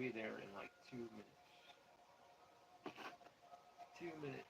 be there in like 2 minutes. 2 minutes.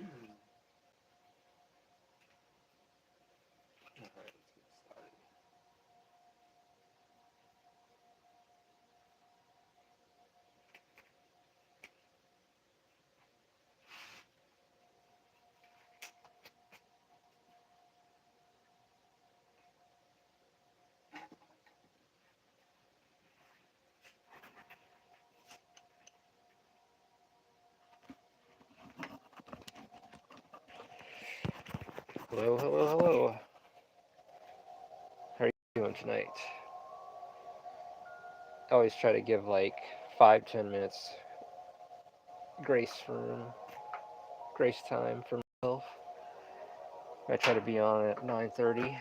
Alright, let's get started. Hello, hello, hello. How are you doing tonight? I always try to give like 5-10 minutes grace room, grace time for myself. I try to be on at 9:30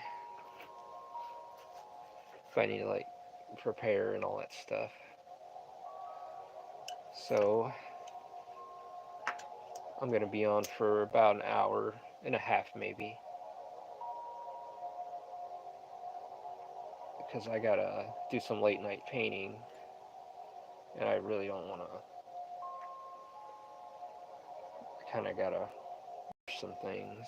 if I need to like prepare and all that stuff. So I'm gonna be on for about an hour and a half maybe, because I gotta do some late night painting, and I really don't wanna. I kind of gotta rush some things.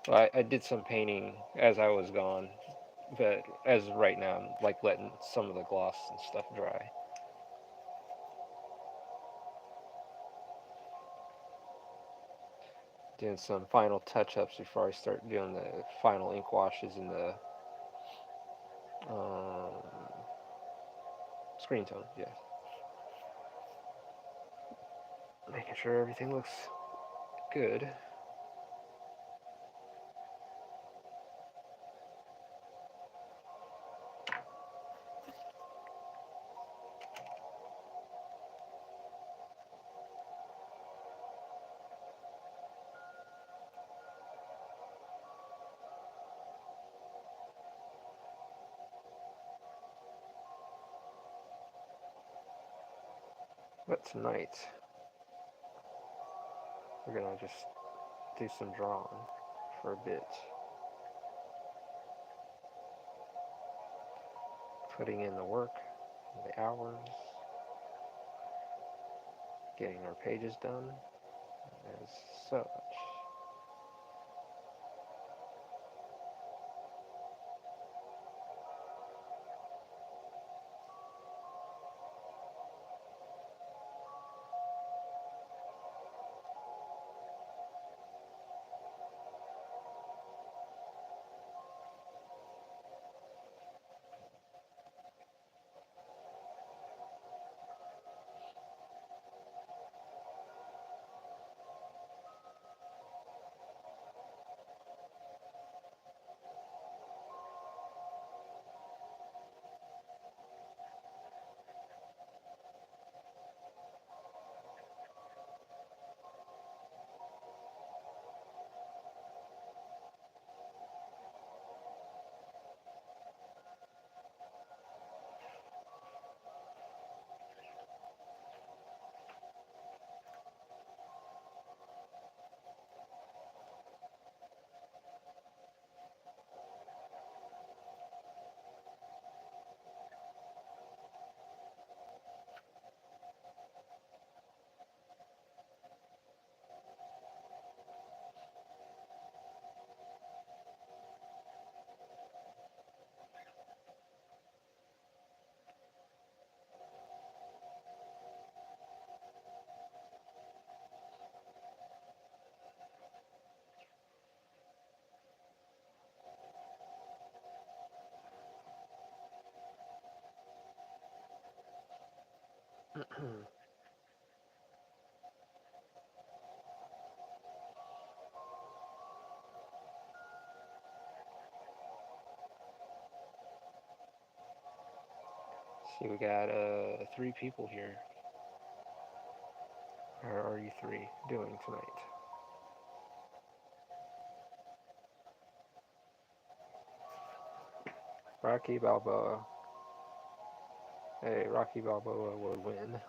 Well, I did some painting as I was gone, but as of right now, I'm like letting some of the gloss and stuff dry. Doing some final touch-ups before I start doing the final ink washes in the um, screen tone. Yeah, making sure everything looks good. But tonight, we're gonna just do some drawing for a bit. Putting in the work, the hours, getting our pages done as such. See, we got 3 people here. How are you 3 doing tonight? Rocky Balboa. Hey, Rocky Balboa will win.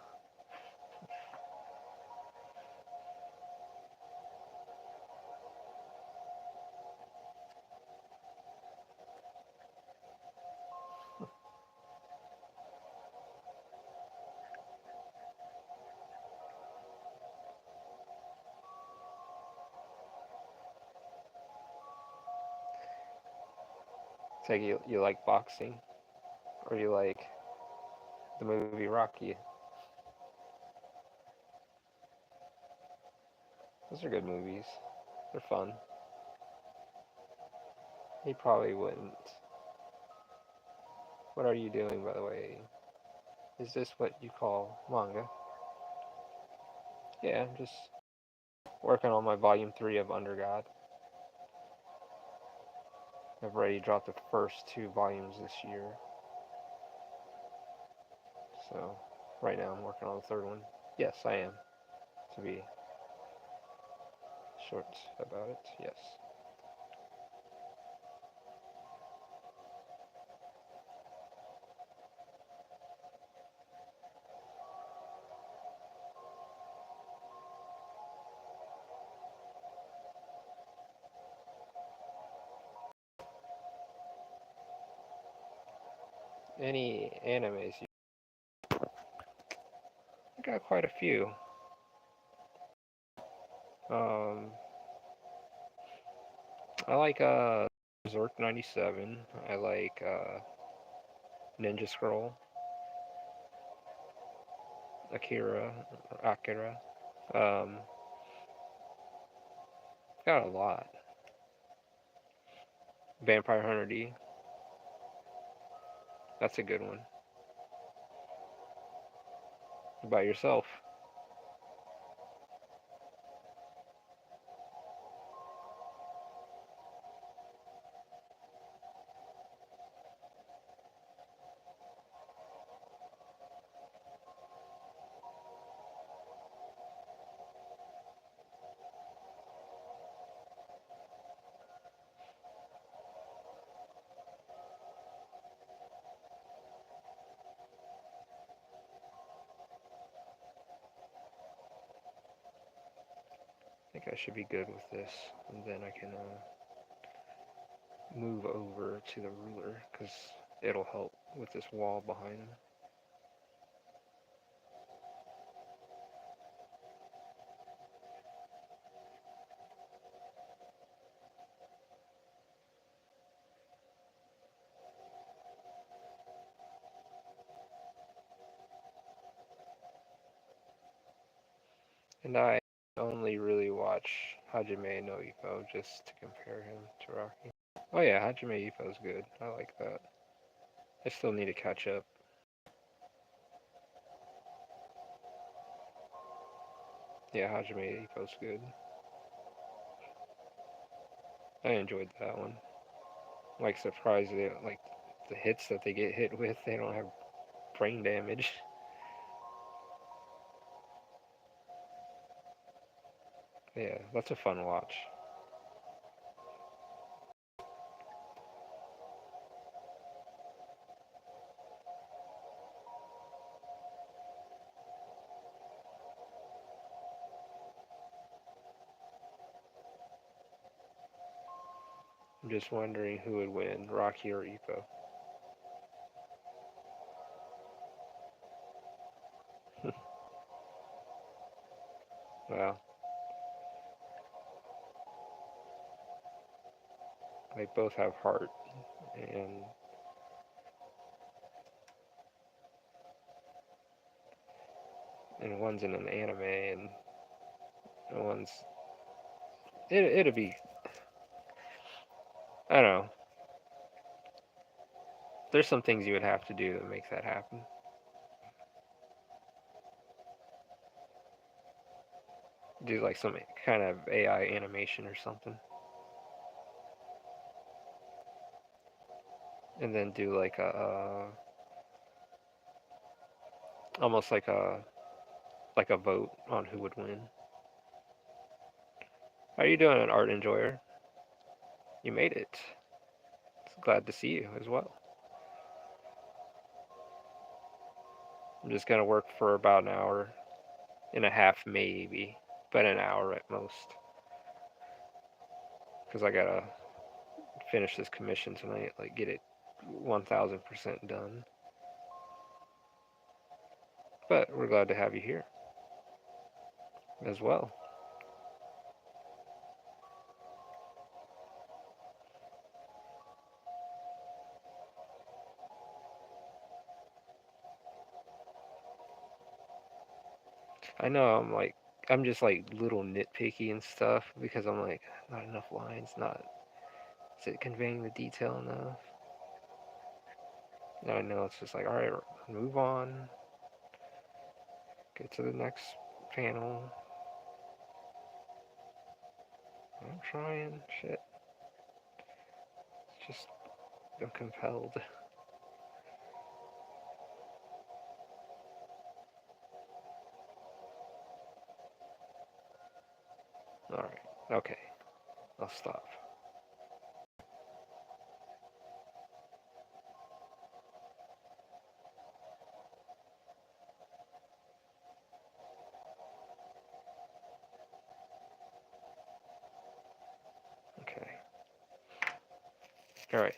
So you like boxing, or you like the movie Rocky? Those are good movies. They're fun. He probably wouldn't. What are you doing, by the way? Is this what you call manga? Yeah, I'm just working on my volume 3 of Under God. I've already dropped the first 2 volumes this year. So, right now I'm working on the 3rd one. Yes, I am. To be short about it, yes. Any animes? I got quite a few. Um, I like Zork 97. I like Ninja Scroll, Akira. Um, got a lot. Vampire Hunter D. That's a good one. About yourself. I think I should be good with this, and then I can move over to the ruler, because it'll help with this wall behind him. And I only really watch Hajime no Ippo just to compare him to Rocky. Oh yeah, Hajime Ippo's good. I like that. I still need to catch up. Yeah, Hajime Ippo's good. I enjoyed that one. Like surprised they like the hits that they get hit with, they don't have brain damage. Yeah, that's a fun watch. I'm just wondering who would win, Rocky or Ippo. Well, they both have heart, and one's in an anime, and one's it'll be, I don't know. There's some things you would have to do to make that happen. Do like some kind of AI animation or something, and then do like a almost like a vote on who would win. How are you doing, Art Enjoyer? You made it. It's glad to see you as well. I'm just gonna work for about an hour and a half, maybe, but an hour at most, because I gotta finish this commission tonight, like get it 1000% done. But we're glad to have you here as well. I know I'm just like little nitpicky and stuff because I'm like not enough lines, not is it conveying the detail enough? And I know it's just like all right, move on, get to the next panel. I'm trying, shit. It's just I'm compelled. All right, okay, I'll stop. Okay, all right.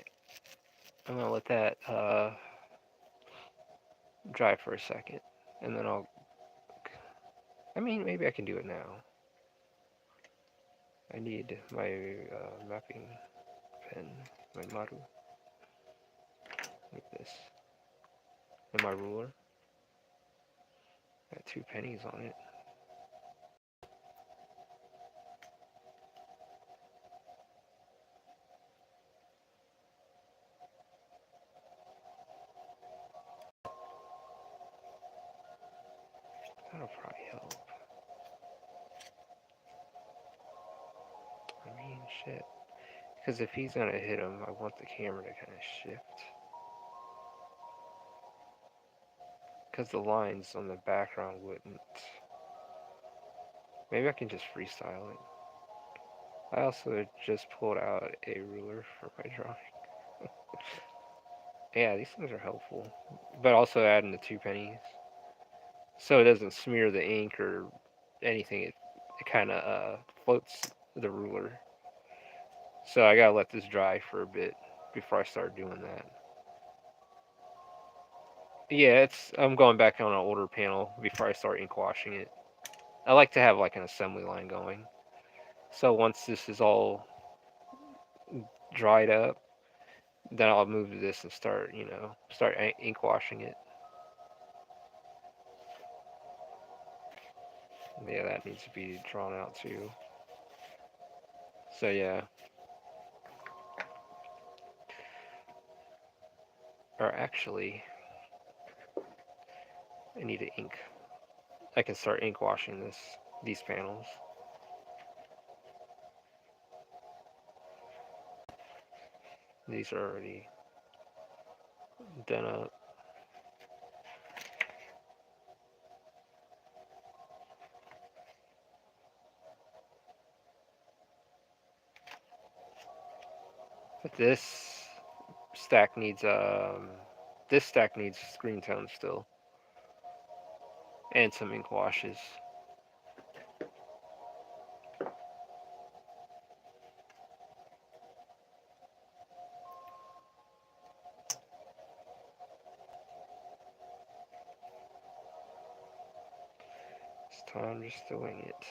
I'm gonna let that dry for a second, and then I'll. I mean, maybe I can do it now. I need my mapping pen, my maru, like this, and my ruler. Got 2 pennies on it. That'll probably help. I mean, shit. Because if he's gonna hit him, I want the camera to kind of shift. Because the lines on the background wouldn't. Maybe I can just freestyle it. I also just pulled out a ruler for my drawing. Yeah, these things are helpful. But also adding the 2 pennies. So it doesn't smear the ink or anything. It kind of floats the ruler. So I gotta let this dry for a bit before I start doing that. Yeah, I'm going back on an older panel before I start ink washing it. I like to have like an assembly line going. So once this is all dried up, then I'll move to this and start, start ink washing it. Yeah, that needs to be drawn out too. So yeah. Or actually, I need to ink. I can start ink washing these panels. These are already done up. But stack needs this stack needs screen tone still. And some ink washes. This time just doing it.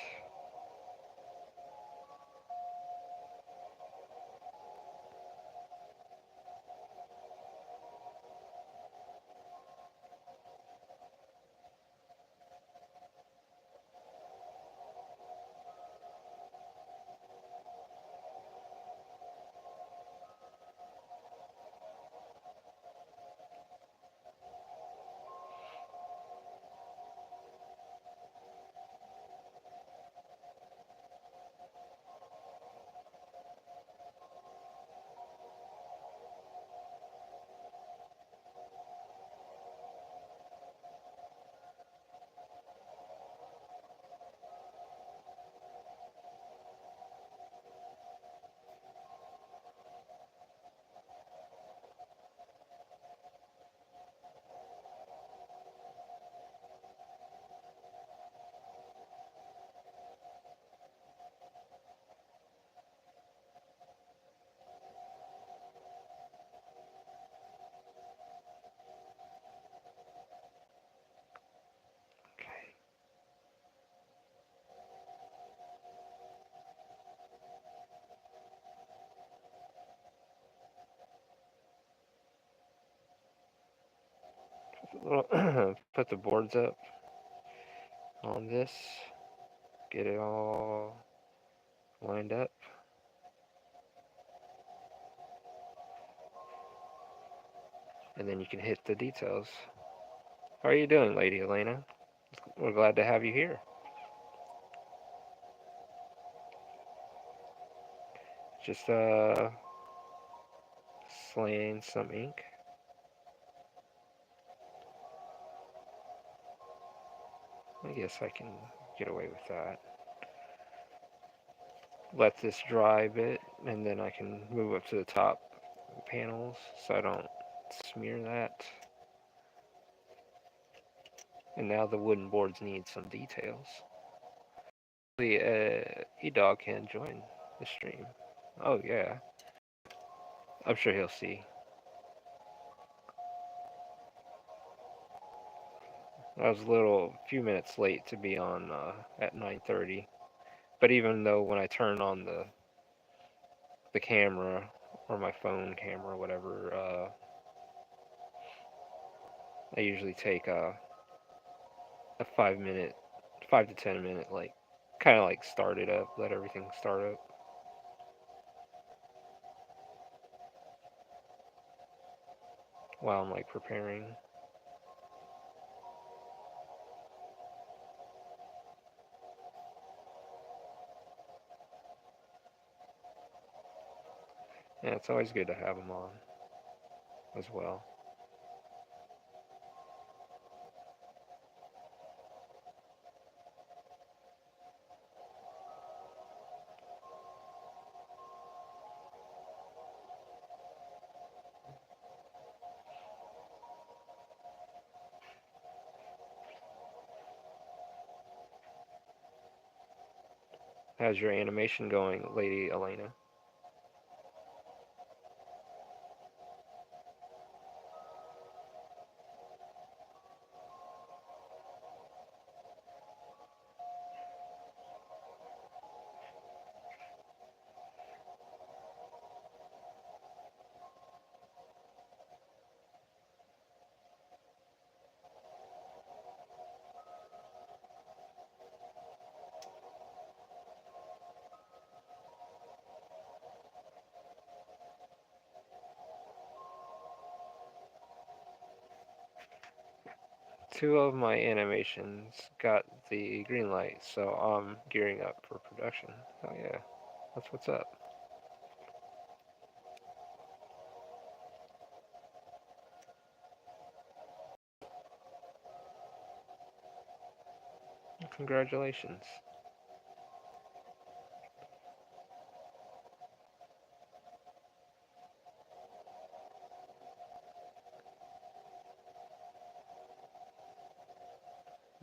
Okay. Put the boards up on this. Get it all lined up. And then you can hit the details. How are you doing, Lady Elena? We're glad to have you here. Just slaying some ink. I guess I can get away with that. Let this dry a bit, and then I can move up to the top panels so I don't smear that. And now the wooden boards need some details. The E-Dog can join the stream. Oh yeah, I'm sure he'll see. I was a few minutes late to be on at 9:30. But even though when I turn on the camera or my phone camera, whatever, I usually take a 5 minute, 5 to 10 minute, like kind of like start it up, let everything start up while I'm like preparing. Yeah, it's always good to have them on as well. How's your animation going, Lady Elena? Two of my animations got the green light, so I'm gearing up for production. Oh yeah, that's what's up. Congratulations.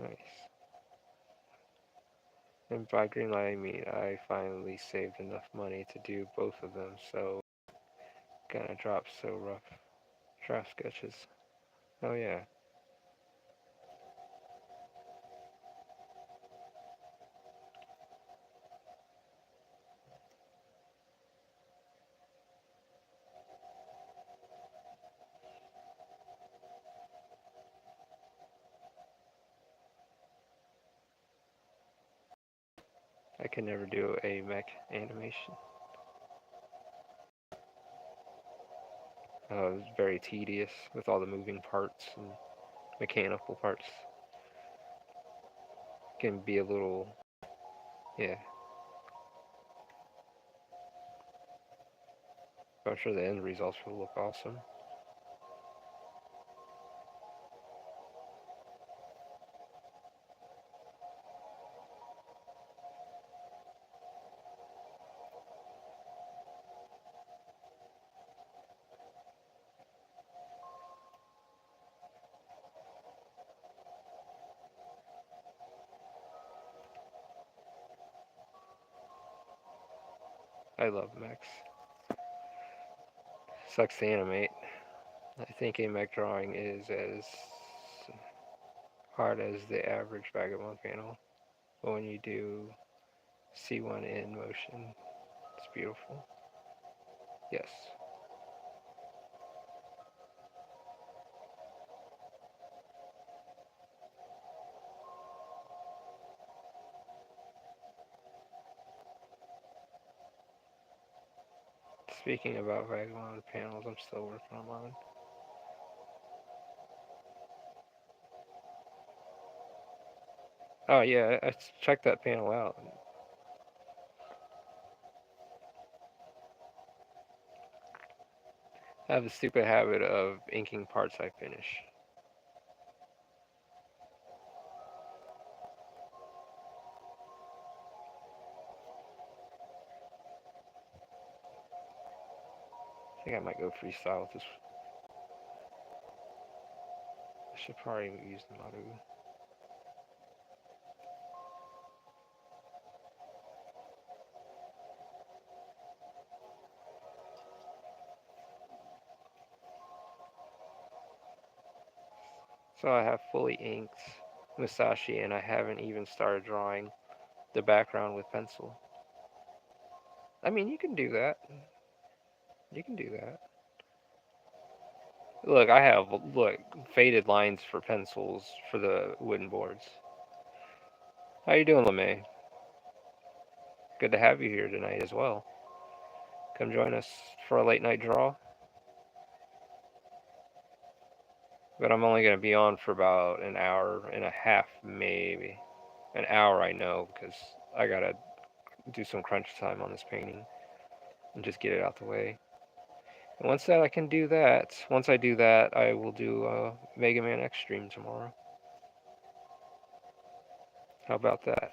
Nice. And by green light, I mean I finally saved enough money to do both of them, so gonna drop so rough. Draft sketches. Oh yeah, I can never do a mech animation. It's very tedious with all the moving parts and mechanical parts. Can be a little, yeah. But I'm sure the end results will look awesome. I love mechs. Sucks to animate. I think a mech drawing is as hard as the average vagabond panel. But when you do see one in motion, it's beautiful. Yes. Speaking about vagabond panels, I'm still working on mine. Oh yeah, I checked that panel out. I have the stupid habit of inking parts I finish. I think I might go freestyle with this. I should probably use the Maru. So I have fully inked Musashi, and I haven't even started drawing the background with pencil. I mean, you can do that. You can do that. Look, I have faded lines for pencils for the wooden boards. How you doing, LeMay? Good to have you here tonight as well. Come join us for a late night draw. But I'm only going to be on for about an hour and a half, maybe. An hour, I know, because I got to do some crunch time on this painting and just get it out the way. And once that I can do that, once I do that, I will do a Mega Man X stream tomorrow. How about that?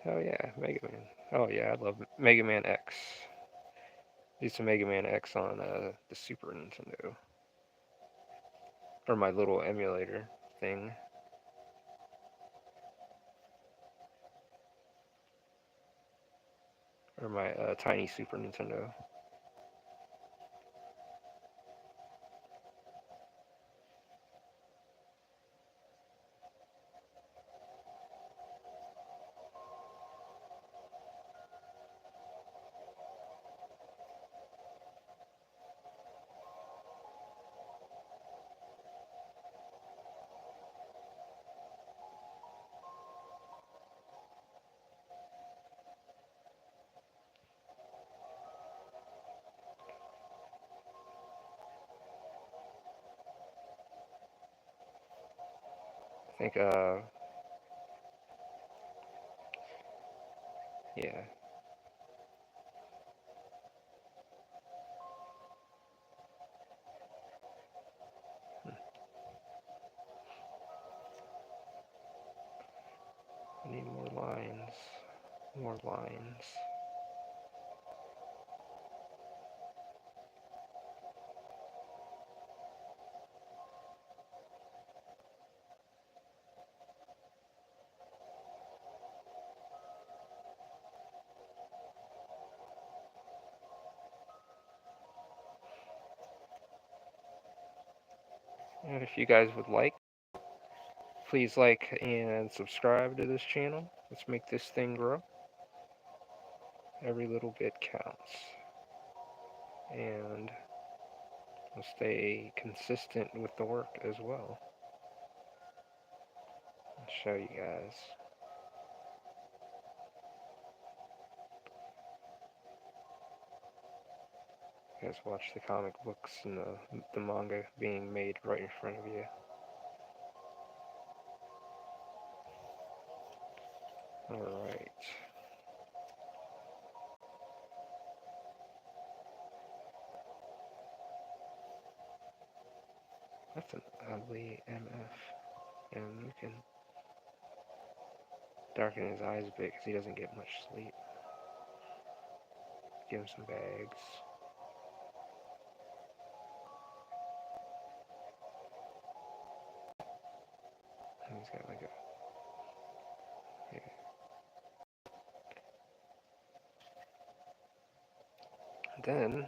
Hell yeah, Mega Man. Oh yeah, I love Mega Man X. Do some Mega Man X on the Super Nintendo. Or my little emulator thing. Or my tiny Super Nintendo. I think, yeah. I need more lines. More lines. And if you guys would like, please like and subscribe to this channel. Let's make this thing grow. Every little bit counts. And we'll stay consistent with the work as well. I'll show you guys. You guys watch the comic books and the manga being made right in front of you. Alright. That's an ugly MF. And you can darken his eyes a bit because he doesn't get much sleep. Give him some bags. And he's got like a... Yeah. Then...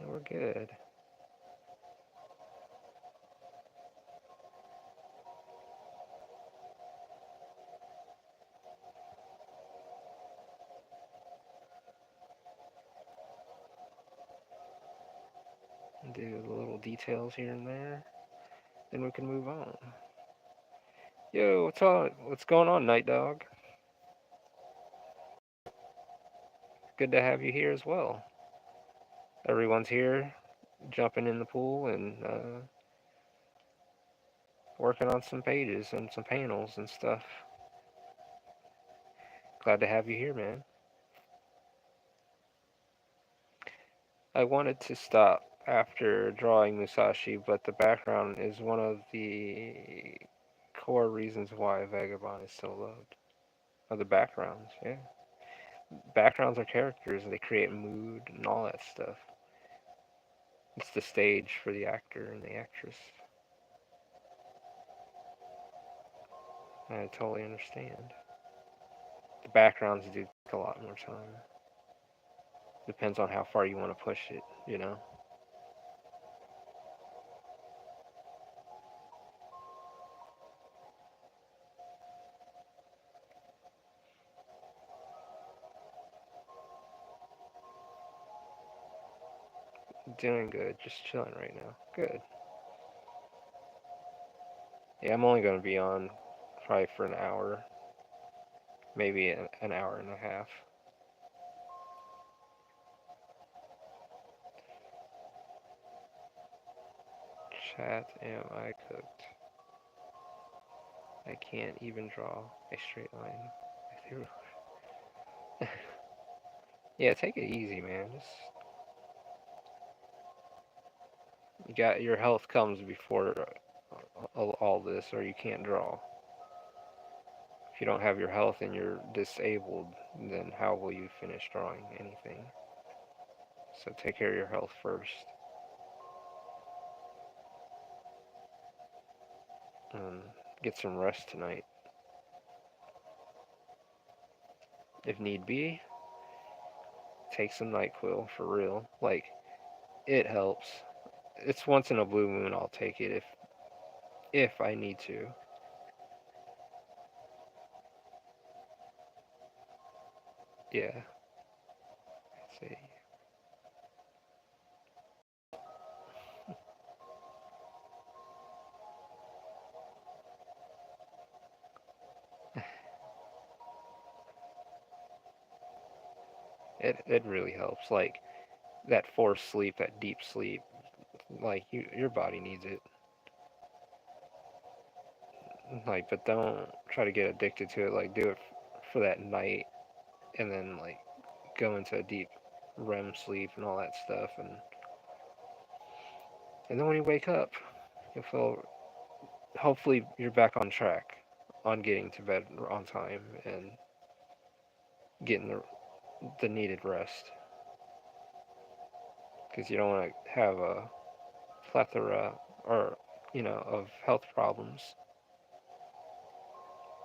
we're good. Do the little details here and there. Then we can move on. Yo, what's on? What's going on, Night Dog? Good to have you here as well. Everyone's here, jumping in the pool and working on some pages and some panels and stuff. Glad to have you here, man. I wanted to stop after drawing Musashi, but the background is one of the core reasons why Vagabond is so loved. Are the backgrounds, yeah. Backgrounds are characters, and they create mood and all that stuff. It's the stage for the actor and the actress. I totally understand. The backgrounds do take a lot more time. Depends on how far you want to push it, you know? Doing good, just chilling right now. Good. Yeah, I'm only going to be on probably for an hour, maybe an hour and a half. Chat, am I cooked? I can't even draw a straight line. Yeah, take it easy, man. Just, you got your health comes before all this, or you can't draw. If you don't have your health and you're disabled, then how will you finish drawing anything? So take care of your health first. Get some rest tonight. If need be, take some NyQuil for real. Like, it helps. It's once in a blue moon I'll take it if I need to. Yeah. Let's see. It really helps. Like that forced sleep, that deep sleep. Like your body needs it. Like, but don't try to get addicted to it. Like, do it for that night, and then like go into a deep REM sleep and all that stuff, and then when you wake up, you'll feel. Hopefully, you're back on track, on getting to bed on time and getting the needed rest. Because you don't want to have a plethora or of health problems.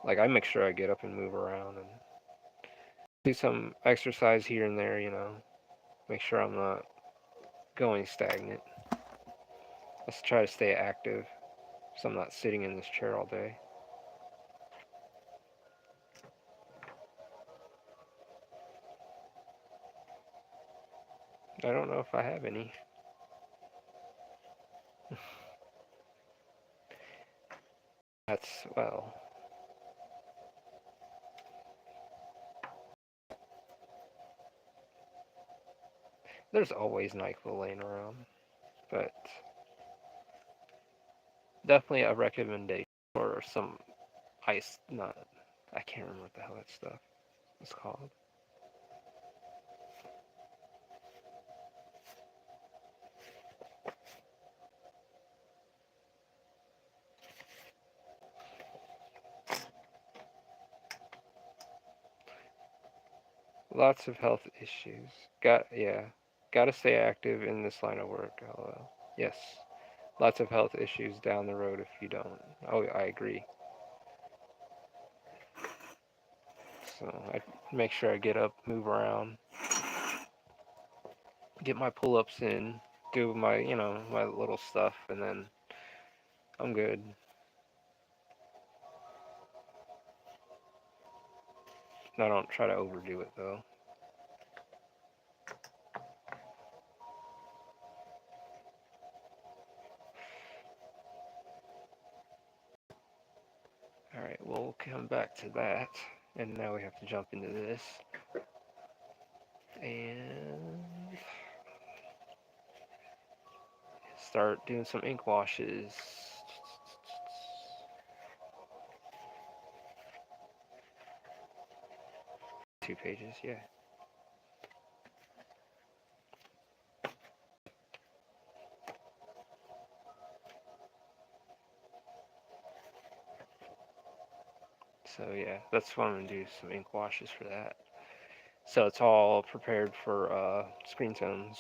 Like, I make sure I get up and move around and do some exercise here and there. Make sure I'm not going stagnant. Let's try to stay active so I'm not sitting in this chair all day. I don't know if I have any. Well, there's always NyQuil laying around, but definitely a recommendation for some ice, not, I can't remember what the hell that stuff is called. Lots of health issues. Gotta stay active in this line of work. Yes, lots of health issues down the road if you don't. Oh, I agree. So I make sure I get up, move around, get my pull-ups in, do my little stuff, and then I'm good. I don't try to overdo it though. Alright, we'll come back to that. And now we have to jump into this. And start doing some ink washes. 2 pages, yeah. So yeah, that's what I'm gonna do. Some ink washes for that. So it's all prepared for screen tones.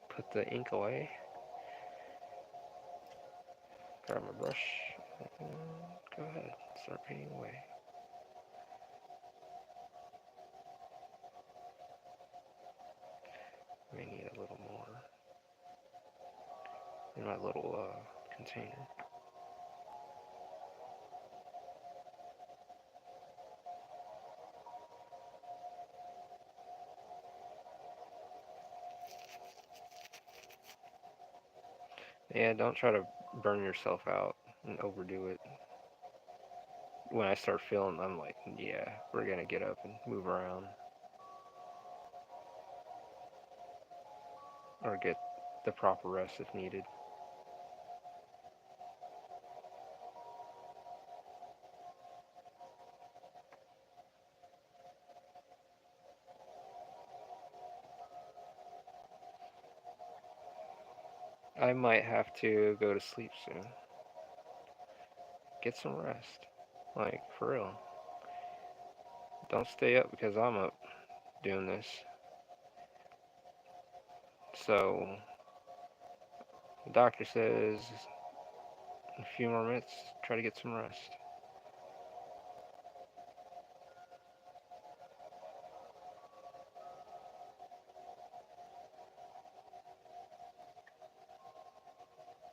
Put the ink away. Grab my brush. And go ahead. Start painting away. May need a little more in my little container. Yeah, don't try to burn yourself out and overdo it. When I start feeling, I'm like, yeah, we're gonna get up and move around or get the proper rest if needed. I might have to go to sleep soon. Get some rest. Like, for real. Don't stay up because I'm up doing this. So, the doctor says in a few more minutes, try to get some rest.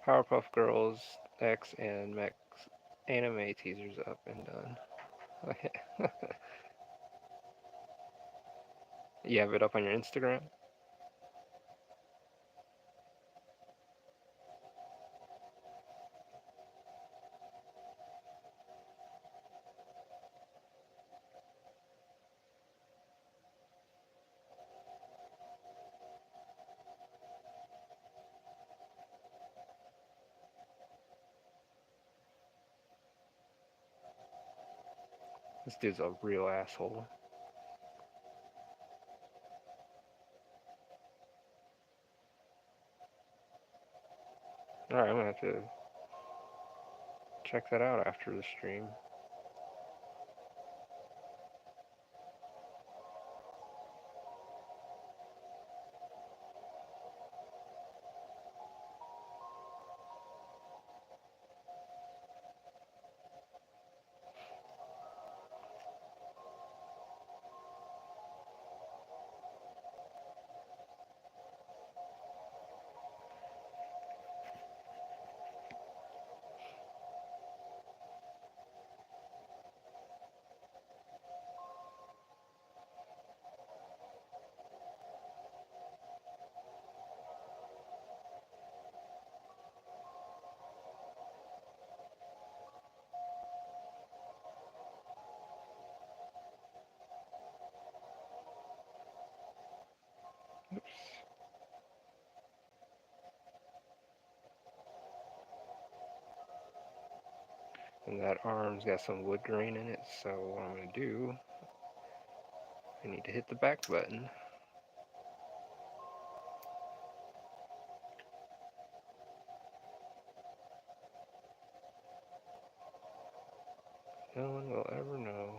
Powerpuff Girls X and Max anime teasers up and done. You have it up on your Instagram? This dude's a real asshole. Alright, I'm gonna have to check that out after the stream. Oops. And that arm's got some wood grain in it, so what I'm gonna do, I need to hit the back button. No one will ever know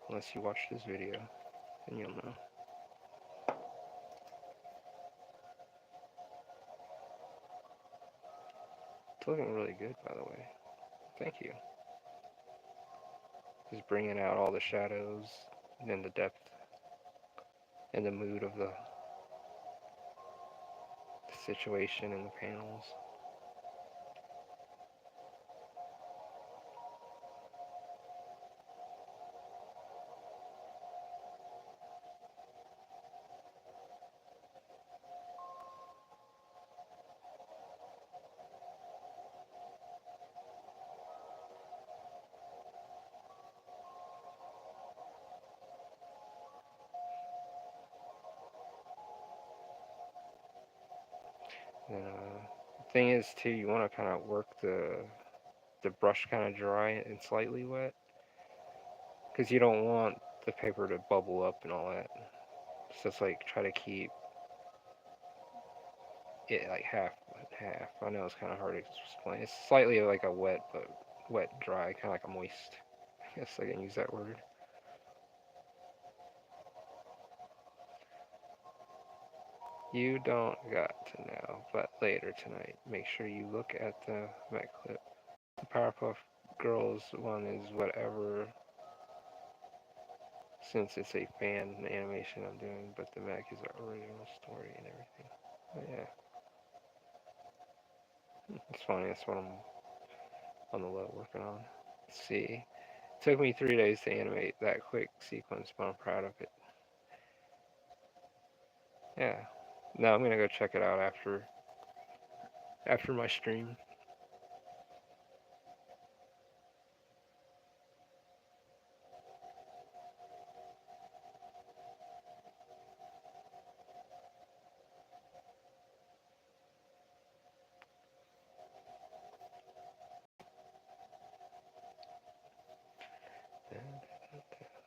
unless you watch this video, and you'll know. It's looking really good, by the way. Thank you. Just bringing out all the shadows and the depth and the mood of the situation and the panels. And the thing is, too, you want to kind of work the brush kind of dry and slightly wet, because you don't want the paper to bubble up and all that. So it's like try to keep it like half half. I know it's kind of hard to explain. It's slightly like a wet, but wet dry, kind of like a moist. I guess I can use that word. You don't got to know, but later tonight, make sure you look at the Met clip. The Powerpuff Girls one is whatever, since it's a fan animation I'm doing, but the Mac is the original story and everything. But yeah, it's funny. That's what I'm on the low working on. Let's see. It took me 3 days to animate that quick sequence, but I'm proud of it. Yeah. Now I'm gonna go check it out after my stream.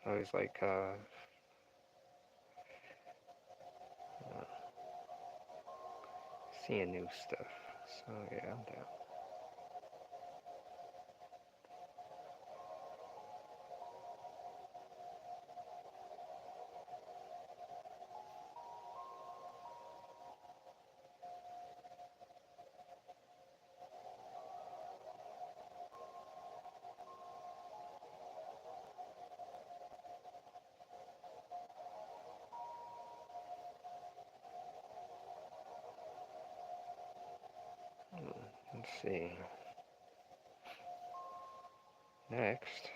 I was like seeing new stuff. So yeah, I'm down. Let's see. Next,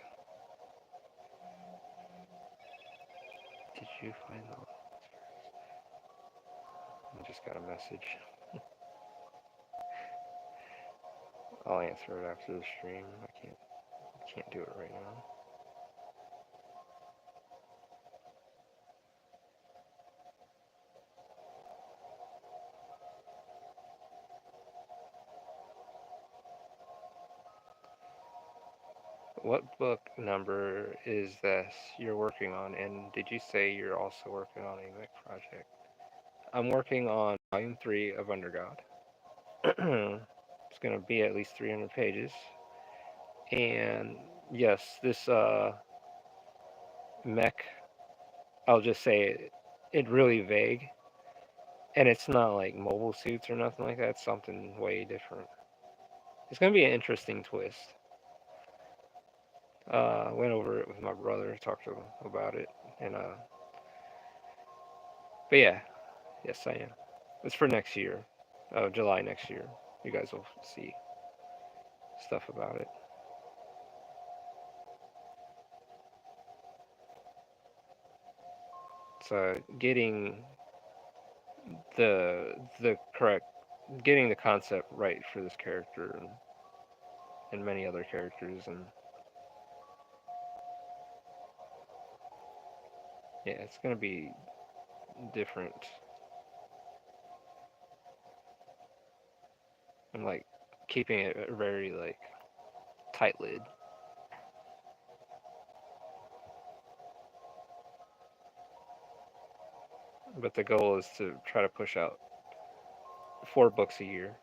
did you find the? I just got a message. I'll answer it after the stream. I can't do it right now. What book number is this you're working on? And did you say you're also working on a mech project? I'm working on volume 3 of Undergod. It's going to be at least 300 pages. And yes, this mech, I'll just say it really vague. And it's not like mobile suits or nothing like that. It's something way different. It's going to be an interesting twist. Went over it with my brother, talked to him about it, and but yeah, yes I am. It's for next year, July next year. You guys will see stuff about it. So the correct, getting the concept right for this character and many other characters, and yeah, it's gonna be different. I'm like keeping it a very like tight lid. But the goal is to try to push out 4 books a year.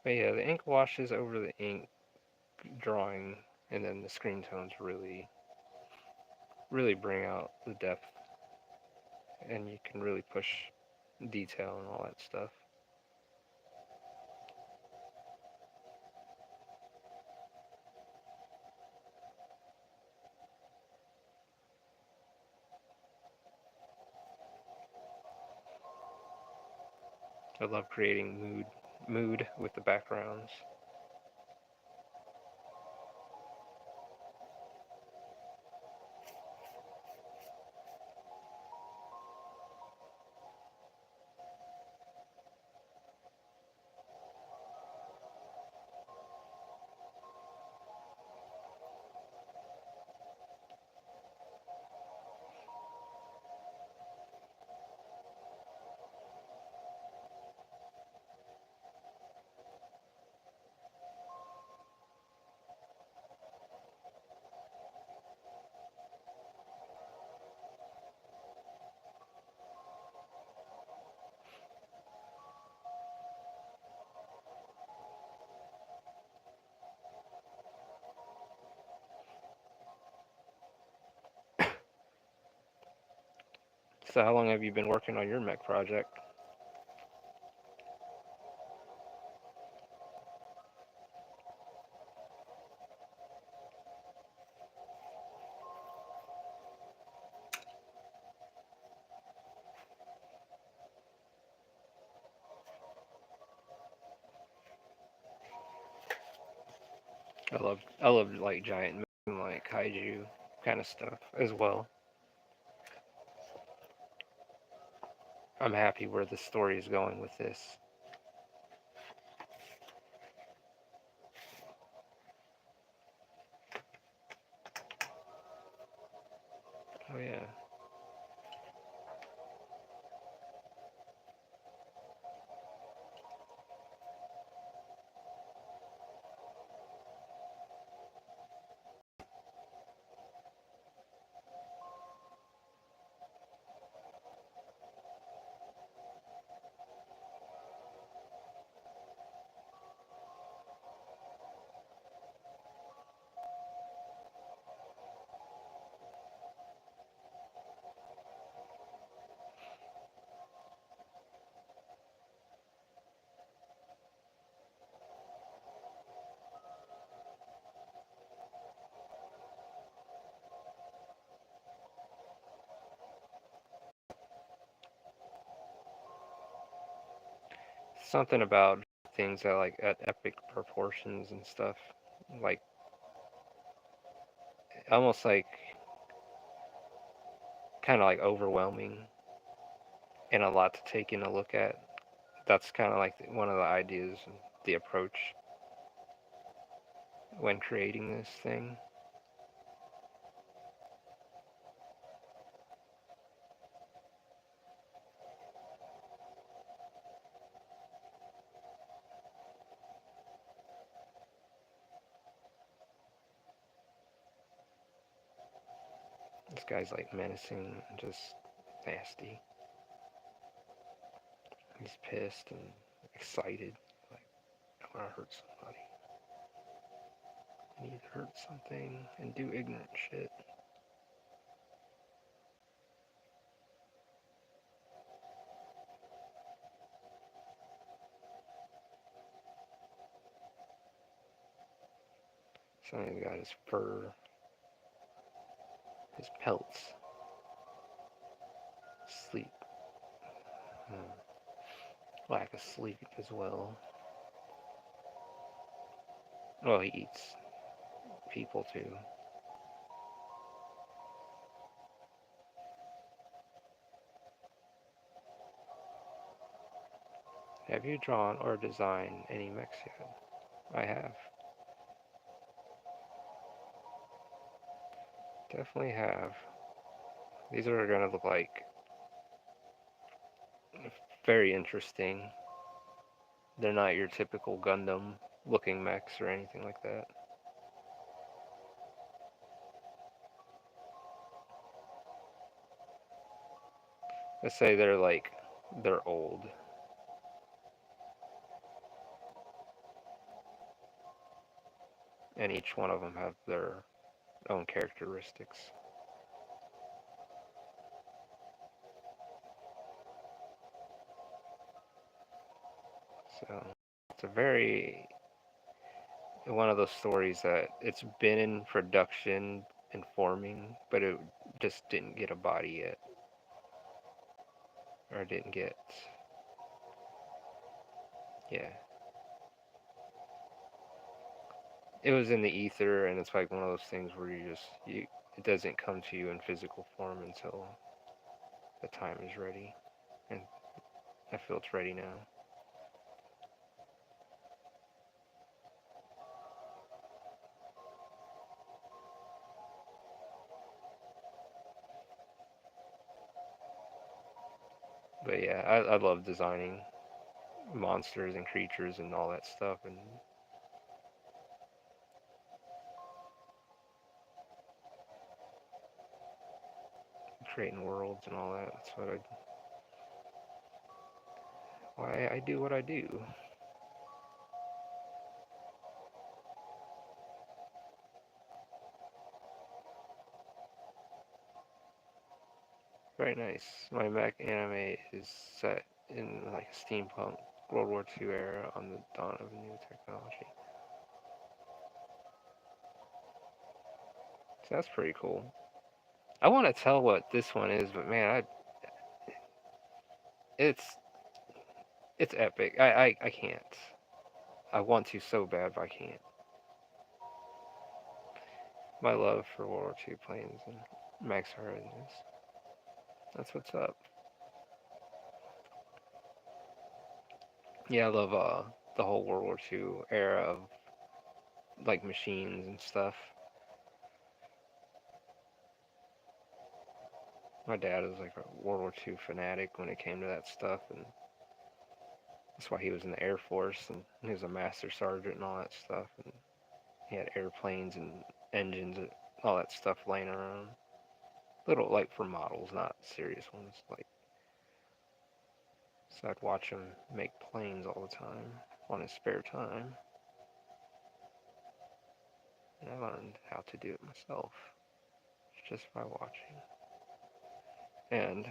But yeah, the ink washes over the ink drawing, and then the screen tones really bring out the depth, and you can really push detail and all that stuff. I love creating mood with the backgrounds. So how long have you been working on your mech project? I love like giant and like kaiju kind of stuff as well. I'm happy where the story is going with this. Oh yeah. Something about things that like at epic proportions and stuff, like almost like kind of like overwhelming and a lot to take in a look at. That's kind of like one of the ideas, the approach when creating this thing. This guy's like menacing and just nasty. He's pissed and excited. Like, I want to hurt somebody. I need to hurt something and do ignorant shit. Something got his fur, his pelts, sleep, hmm, lack of sleep as well. Well, he eats people too. Have you drawn or designed any mechs yet? I have. Definitely have. These are gonna look like very interesting. They're not your typical Gundam looking mechs or anything like that. Let's say they're old, and each one of them have their own characteristics. So it's a very one of those stories that it's been in production and forming, but it just didn't get a body yet, or didn't get Yeah. It was in the ether, and it's like one of those things where it doesn't come to you in physical form until the time is ready, and I feel it's ready now. But yeah, I love designing monsters and creatures and all that stuff, and creating worlds and all that. That's why I do what I do. Very nice. My mech anime is set in like a steampunk World War II era on the dawn of new technology. So that's pretty cool. I want to tell what this one is, but man, it's it's epic. I can't. I want to so bad, but I can't. My love for World War II planes and Max Horizons. That's what's up. Yeah, I love the whole World War II era of like machines and stuff. My dad was like a World War II fanatic when it came to that stuff, and that's why he was in the Air Force, and he was a master sergeant and all that stuff. And he had airplanes and engines and all that stuff laying around. Little like for models, not serious ones. Like so, I'd watch him make planes all the time on his spare time, and I learned how to do it myself just by watching. And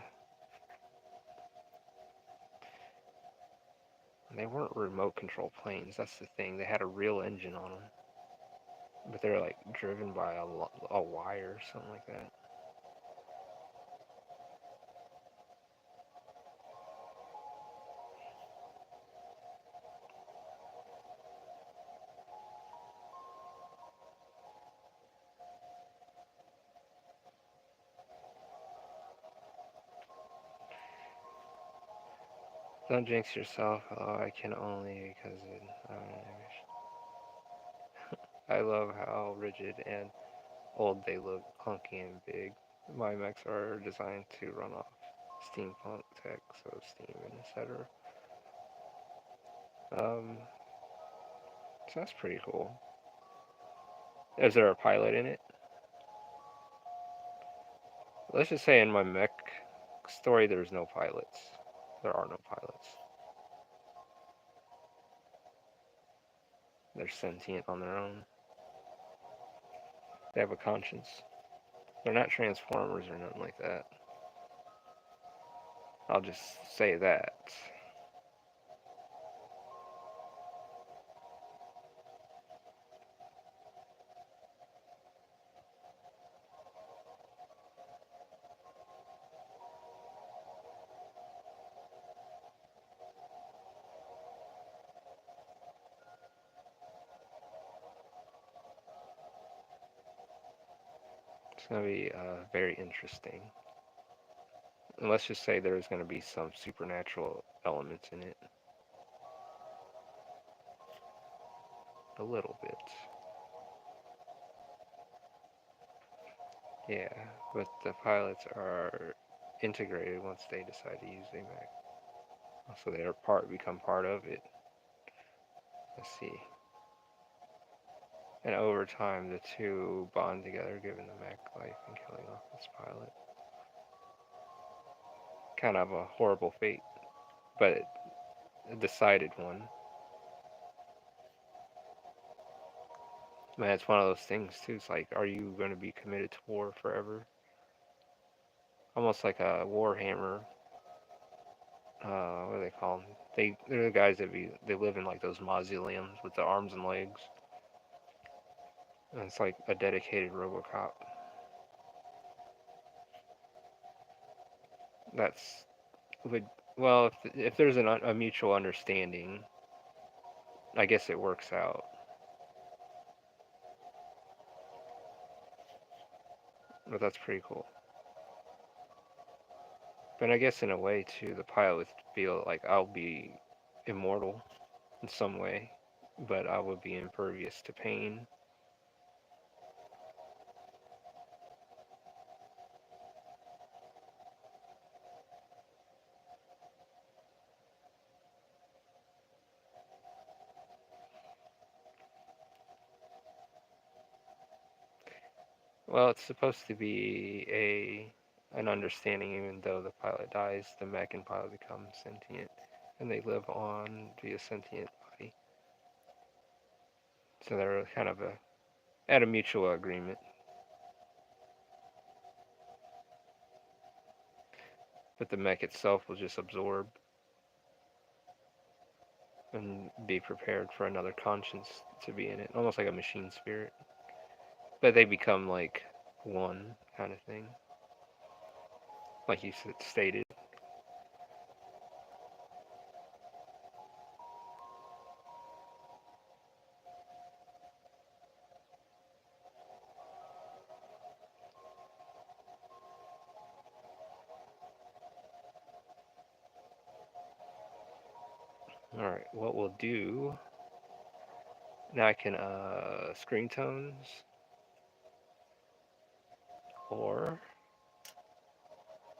they weren't remote control planes. That's the thing. They had a real engine on them, but they're like driven by a wire or something like that. Don't jinx yourself. Oh, I can only because I love how rigid and old they look, clunky and big. My mechs are designed to run off steampunk tech, so steam and etc. Um, so that's pretty cool. Is there a pilot in it? Let's just say in my mech story, there's no pilots. There are no pilots. They're sentient on their own. They have a conscience. They're not transformers or nothing like that. I'll just say that. It's gonna be very interesting. And let's just say there's gonna be some supernatural elements in it. A little bit. Yeah, but the pilots are integrated once they decide to use AMAC. So they are become part of it. Let's see. And over time, the two bond together, giving the Mac life and killing off its pilot. Kind of a horrible fate, but a decided one. Man, it's one of those things too. It's like, are you going to be committed to war forever? Almost like a Warhammer. What do they call them? They're the guys they live in like those mausoleums with the arms and legs. And it's like a dedicated RoboCop. That's would well if there's a mutual understanding, I guess it works out. But that's pretty cool. But I guess in a way too, the pilot would feel like I'll be immortal in some way, but I would be impervious to pain. Well, it's supposed to be a an understanding, even though the pilot dies, the mech and pilot become sentient, and they live on via sentient body. So they're kind of at a mutual agreement. But the mech itself will just absorb and be prepared for another conscience to be in it, almost like a machine spirit. But they become like one kind of thing, like you stated. All right, what we'll do now, I can screen tones, or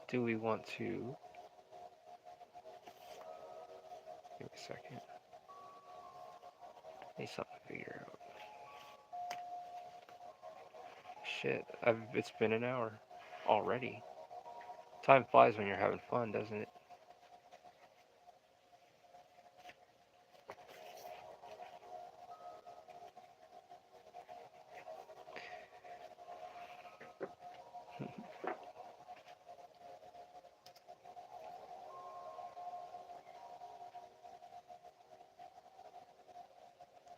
do we want to? Give me a second. I need something to figure out. Shit, it's been an hour already. Time flies when you're having fun, doesn't it?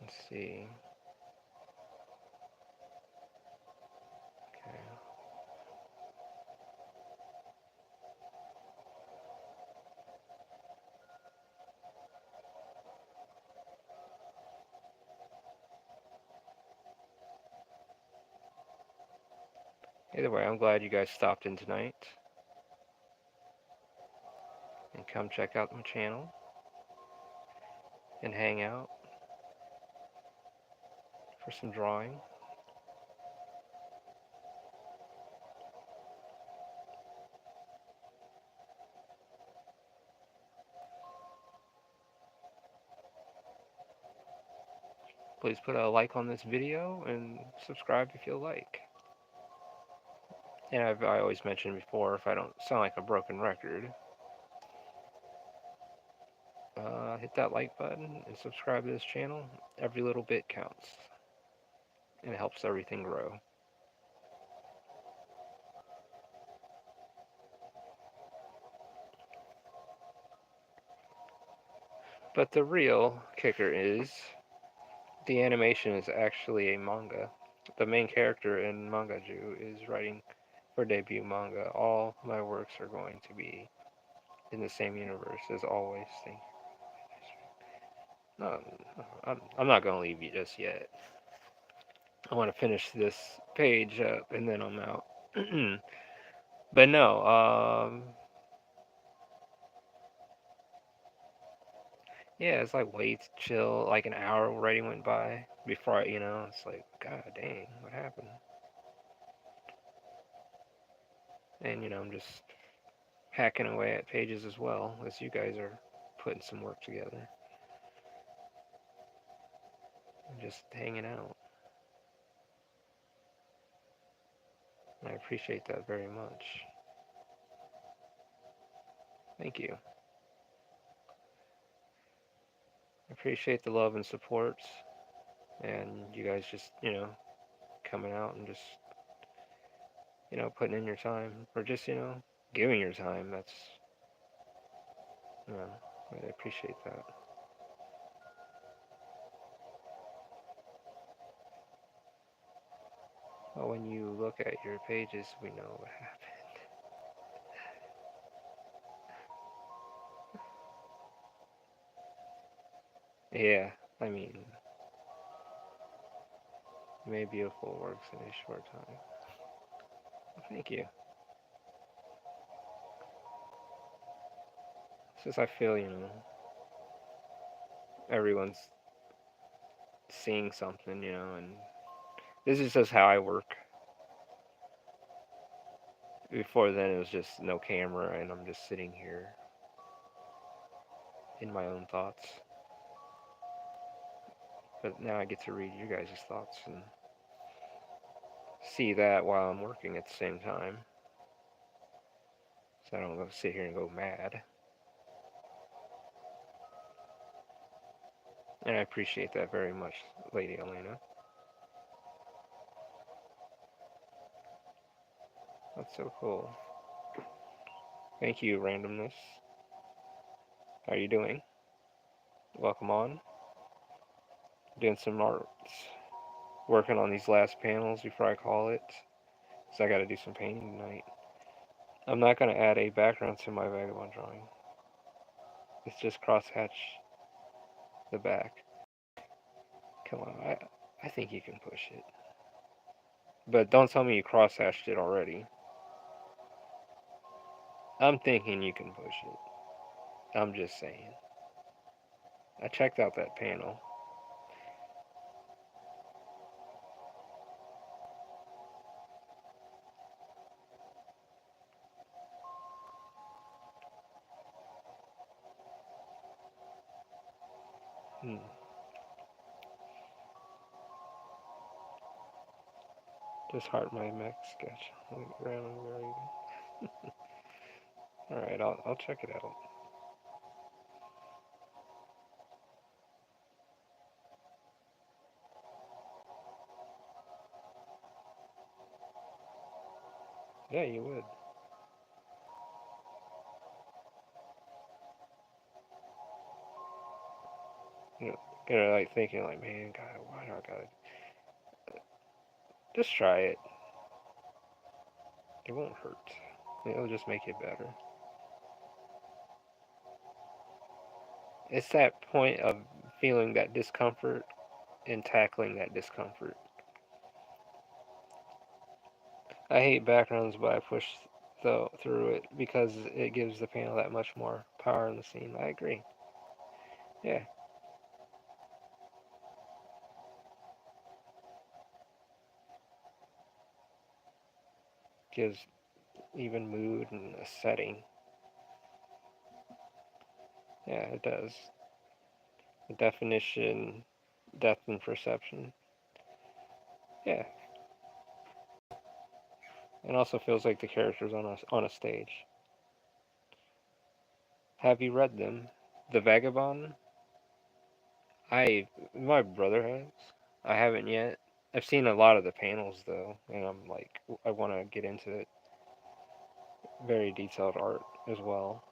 Let's see. Okay. Either way, I'm glad you guys stopped in tonight and come check out my channel and hang out for some drawing. Please put a like on this video and subscribe if you like. And I always mentioned before, if I don't sound like a broken record, hit that like button and subscribe to this channel. Every little bit counts and it helps everything grow. But the real kicker is the animation is actually a manga. The main character in Mangaju is writing for debut manga. All my works are going to be in the same universe as always. No, I'm not going to leave you just yet. I want to finish this page up and then I'm out. But no, yeah, it's like way chill. Like an hour already went by before it's like, God dang, what happened? And I'm just hacking away at pages as well as you guys are putting some work together and just hanging out. And I appreciate that very much. Thank you. I appreciate the love and support and you guys just, coming out and just, putting in your time or just, giving your time. That's, you know, I appreciate that. Well, when you look at your pages, we know what happened. Yeah, I mean, made beautiful works in a short time. Well, thank you. Since I feel, everyone's seeing something, and this is just how I work. Before then, it was just no camera, and I'm just sitting here in my own thoughts. But now I get to read your guys' thoughts and see that while I'm working at the same time. So I don't go sit here and go mad. And I appreciate that very much, Lady Elena. That's so cool. Thank you, randomness. How are you doing? Welcome on. Doing some art. Working on these last panels before I call it. So I gotta do some painting tonight. I'm not gonna add a background to my vagabond drawing. It's just crosshatch the back. Come on, I think you can push it. But don't tell me you crosshatched it already. I'm thinking you can push it. I'm just saying. I checked out that panel. Hmm. Just heart my mech sketch. Alright, I'll check it out. Yeah, you would. You know, you're like thinking like, man, God, why do I gotta just try it. It won't hurt. It'll just make it better. It's that point of feeling that discomfort and tackling that discomfort. I hate backgrounds, but I push through it because it gives the panel that much more power in the scene. I agree. Yeah, gives even mood and a setting. Yeah, it does. The definition, depth, and perception. Yeah, it also feels like the character's on a stage. Have you read them? The Vagabond? My brother has. I haven't yet. I've seen a lot of the panels though, and I'm like, I want to get into it. Very detailed art as well.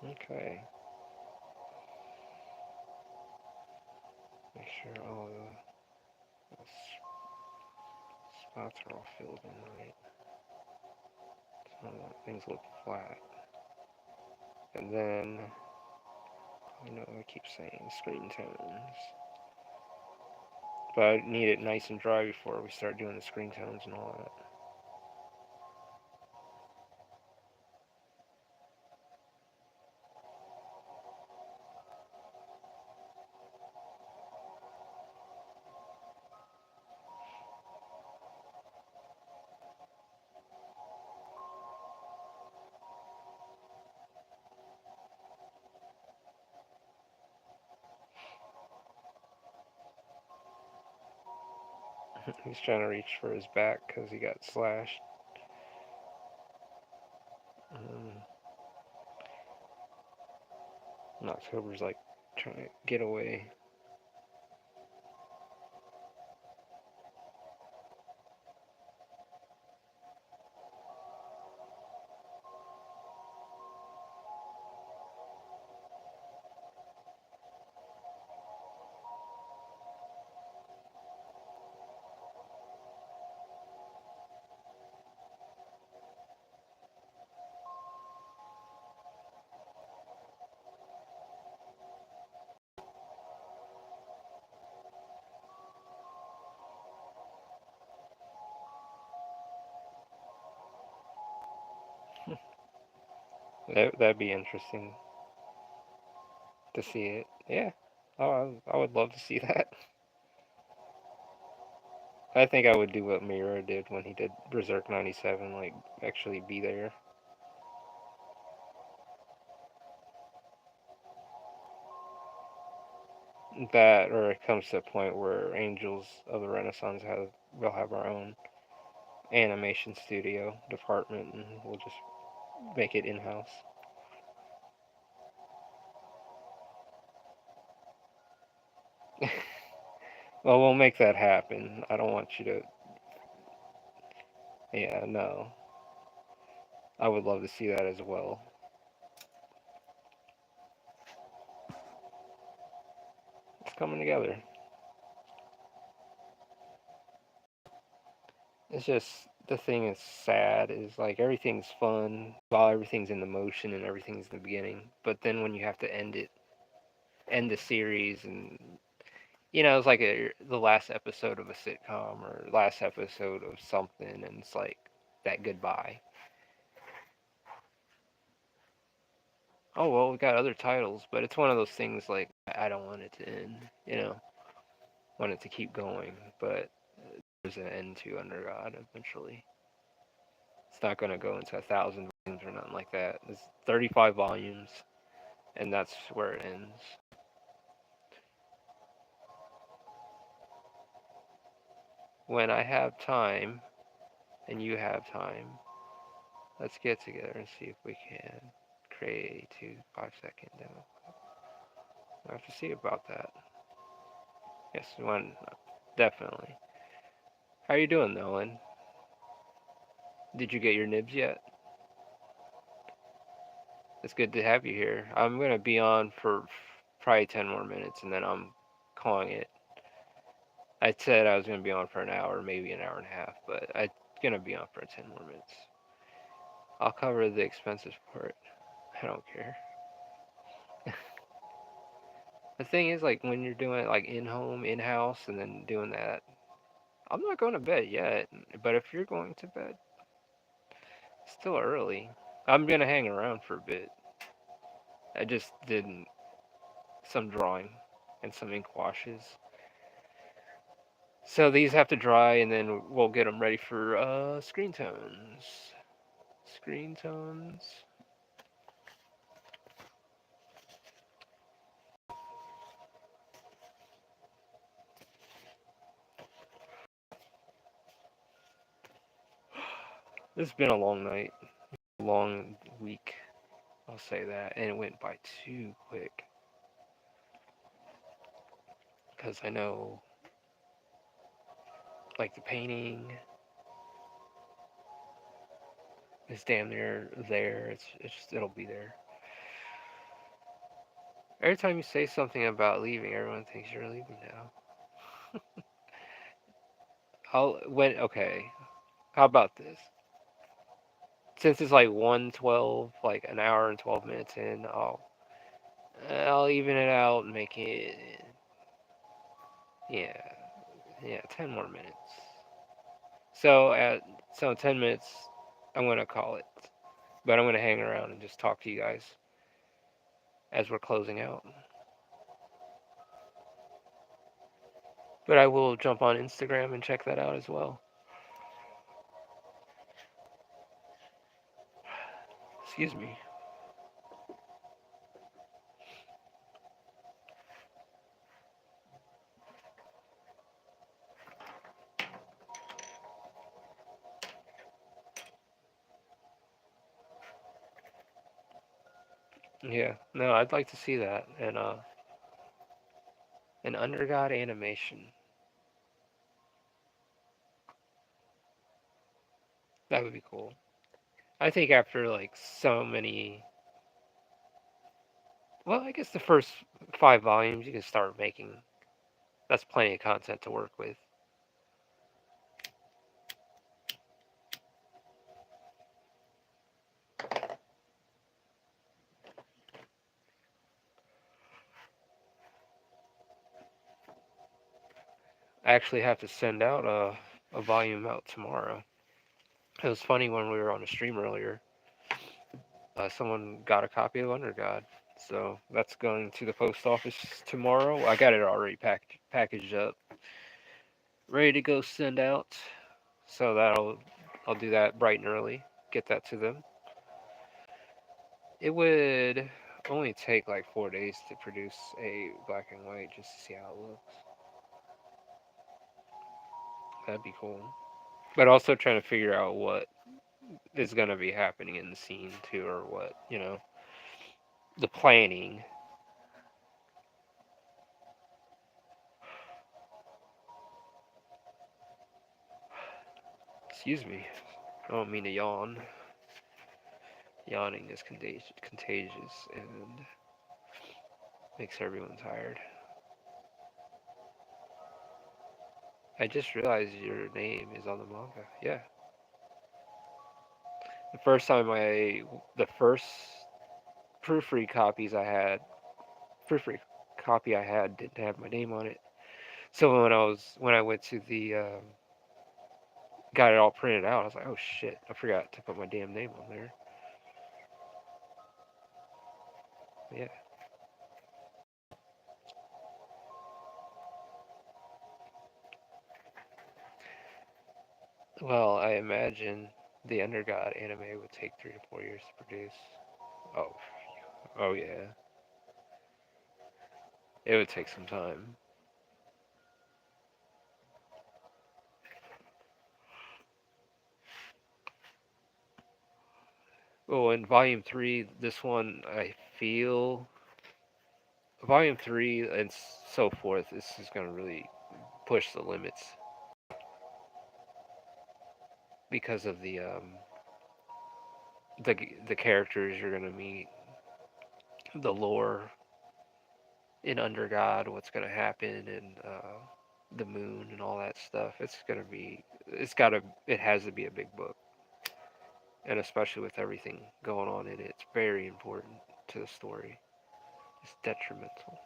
Okay. Make sure all the spots are all filled in right. So things look flat. And then, I keep saying screen tones. But I need it nice and dry before we start doing the screen tones and all that. He's trying to reach for his back because he got slashed. Um, and October's like trying to get away. That'd be interesting to see it. Yeah. Oh, I would love to see that. I think I would do what Mira did when he did Berserk 97, like actually be there. That, or it comes to a point where Angels of the Renaissance will have our own animation studio department, and we'll just make it in house. Well, we'll make that happen. I don't want you to. Yeah, no. I would love to see that as well. It's coming together. It's just the thing is sad is like everything's fun while everything's in the motion and everything's in the beginning, but then when you have to end the series, and it's like the last episode of a sitcom or last episode of something, and it's like that goodbye. Oh well, we got other titles, but it's one of those things like I don't want it to end. Want it to keep going, but there's an end to Under God eventually. It's not going to go into 1,000 volumes or nothing like that. It's 35 volumes, and that's where it ends. When I have time and you have time, let's get together and see if we can create a 5-second demo. I have to see about that. Yes, one definitely. How are you doing, Nolan? Did you get your nibs yet? It's good to have you here. I'm gonna be on for probably 10 more minutes, and then I'm calling it. I said I was gonna be on for an hour, maybe an hour and a half, but I'm gonna be on for 10 more minutes. I'll cover the expensive part. I don't care. The thing is, like when you're doing it like in home, in house, and then doing that, I'm not going to bed yet. But if you're going to bed, it's still early. I'm gonna hang around for a bit. I just did some drawing and some ink washes. So these have to dry, and then we'll get them ready for screen tones. Screen tones. This has been a long night, long week. I'll say that, and it went by too quick. Because I know, like the painting is damn near there. It'll be there. Every time you say something about leaving, everyone thinks you're leaving now. Okay. How about this? Since it's like 1:12, like an hour and 12 minutes in, I'll even it out and make it, yeah, yeah, 10 more minutes. So in 10 minutes, I'm gonna call it, but I'm gonna hang around and just talk to you guys as we're closing out. But I will jump on Instagram and check that out as well. Excuse me. Yeah, no, I'd like to see that, and an Under God animation. That would be cool. I think after like so many, well, I guess the first 5 volumes you can start making. That's plenty of content to work with. I actually have to send out a volume out tomorrow. It was funny when we were on a stream earlier. someone got a copy of Under God. So that's going to the post office tomorrow. I got it already packaged up, ready to go send out. So I'll do that bright and early. Get that to them. It would only take like 4 days to produce a black and white just to see how it looks. That'd be cool. But also trying to figure out what is going to be happening in the scene too, or what, the planning. Excuse me. I don't mean to yawn. Yawning is contagious and makes everyone tired. I just realized your name is on the manga. Yeah. The first time the first proofread copies I had, proofread copy I had didn't have my name on it. So when I went to the got it all printed out, I was like, oh shit, I forgot to put my damn name on there. Yeah. Well, I imagine the Undergod anime would take 3 to 4 years to produce. Oh, oh yeah, it would take some time. Oh, in Volume 3, this one, I feel Volume 3 and so forth, this is going to really push the limits because of the the characters you're going to meet, the lore in Under God, what's going to happen, and the moon and all that stuff. It has to be a big book, and especially with everything going on in it, it's very important to the story. It's detrimental.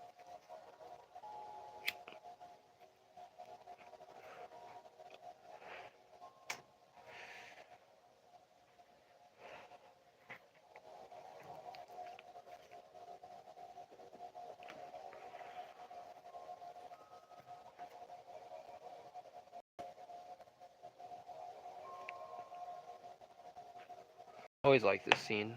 I always like this scene.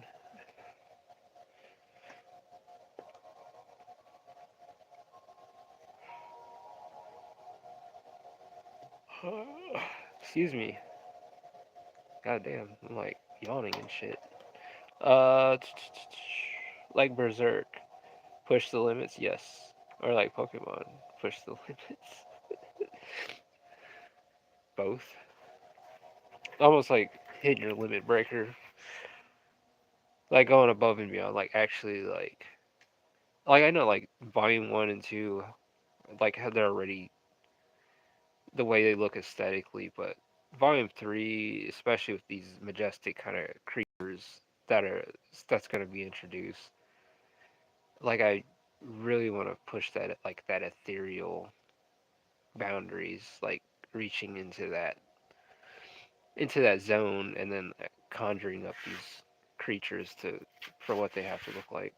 Excuse me. God damn, I'm like yawning and shit. Uh, like Berserk, push the limits, yes. Or like Pokemon, push the limits. Both. Almost like hitting your limit breaker, like going above and beyond. Like actually, like I know like Volume 1 and 2, like how they're already the way they look aesthetically, but Volume 3, especially with these majestic kind of creatures that are that's gonna be introduced, like I really want to push that ethereal boundaries, like reaching into that zone, and then conjuring up these creatures to for what they have to look like.